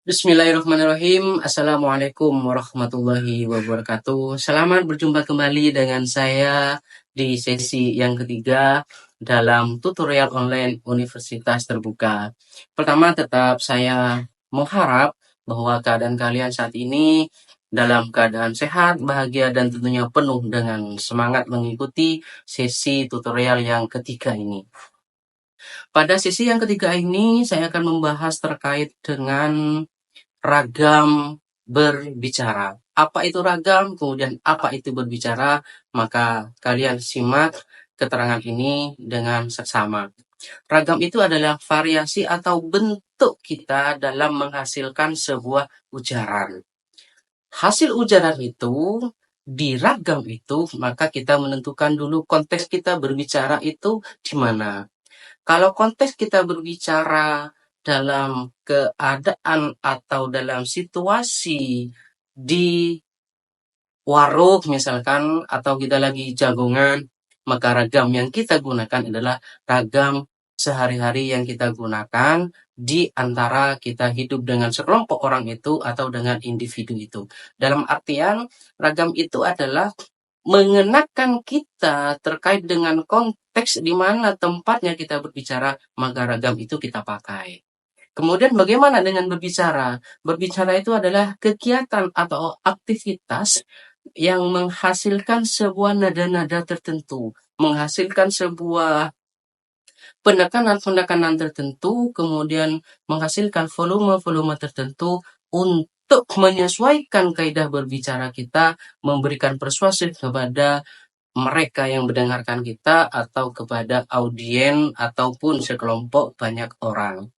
Bismillahirrahmanirrahim. Assalamualaikum warahmatullahi wabarakatuh. Selamat berjumpa kembali dengan saya di sesi yang ketiga dalam tutorial online Universitas Terbuka. Pertama, tetap saya mengharap bahwa keadaan kalian saat ini dalam keadaan sehat, bahagia, dan tentunya penuh dengan semangat mengikuti sesi tutorial yang ketiga ini. Pada sesi yang ketiga ini, saya akan membahas terkait dengan ragam berbicara. Apa itu ragam, kemudian apa itu berbicara, maka kalian simak keterangan ini dengan seksama. Ragam itu adalah variasi atau bentuk kita dalam menghasilkan sebuah ujaran. Hasil ujaran itu, di ragam itu, maka kita menentukan dulu konteks kita berbicara itu di mana. Kalau konteks kita berbicara dalam keadaan atau dalam situasi di warung misalkan, atau kita lagi jagongan, maka ragam yang kita gunakan adalah ragam sehari-hari yang kita gunakan di antara kita hidup dengan sekelompok orang itu atau dengan individu itu. Dalam artian, ragam itu adalah mengenakan kita terkait dengan konteks di mana tempatnya kita berbicara, maka ragam itu kita pakai. Kemudian bagaimana dengan berbicara? Berbicara itu adalah kegiatan atau aktivitas yang menghasilkan sebuah nada-nada tertentu, menghasilkan sebuah penekanan-penekanan tertentu, kemudian menghasilkan volume-volume tertentu untuk menyesuaikan kaidah berbicara kita, memberikan persuasif kepada mereka yang mendengarkan kita atau kepada audien ataupun sekelompok banyak orang.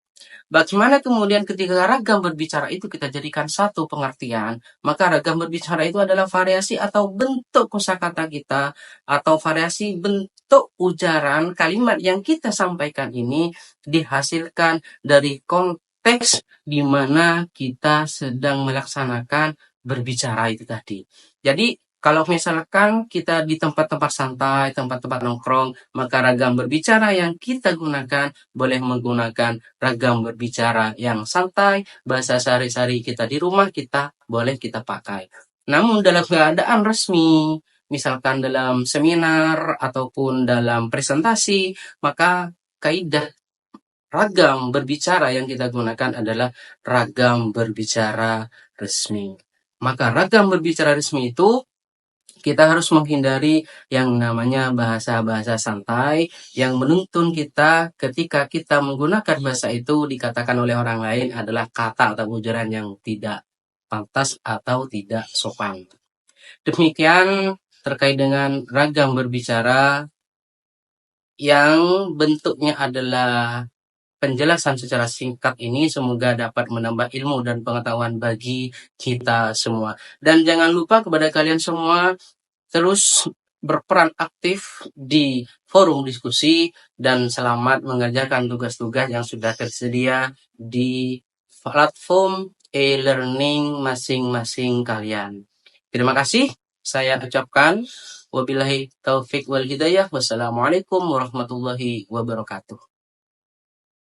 Bagaimana kemudian ketika ragam berbicara itu kita jadikan satu pengertian, maka ragam berbicara itu adalah variasi atau bentuk kosakata kita atau variasi bentuk ujaran kalimat yang kita sampaikan ini dihasilkan dari konteks di mana kita sedang melaksanakan berbicara itu tadi. Jadi kalau misalkan kita di tempat-tempat santai, tempat-tempat nongkrong, maka ragam berbicara yang kita gunakan boleh menggunakan ragam berbicara yang santai, bahasa sehari-hari kita di rumah kita boleh kita pakai. Namun dalam keadaan resmi, misalkan dalam seminar ataupun dalam presentasi, maka kaidah ragam berbicara yang kita gunakan adalah ragam berbicara resmi. Maka ragam berbicara resmi itu kita harus menghindari yang namanya bahasa-bahasa santai yang menuntun kita ketika kita menggunakan bahasa itu dikatakan oleh orang lain adalah kata atau ujaran yang tidak pantas atau tidak sopan. Demikian terkait dengan ragam berbicara yang bentuknya adalah penjelasan secara singkat ini, semoga dapat menambah ilmu dan pengetahuan bagi kita semua. Dan jangan lupa kepada kalian semua, terus berperan aktif di forum diskusi dan selamat mengerjakan tugas-tugas yang sudah tersedia di platform e-learning masing-masing kalian. Terima kasih, saya ucapkan wabillahi taufik wal hidayah. Wassalamualaikum warahmatullahi wabarakatuh.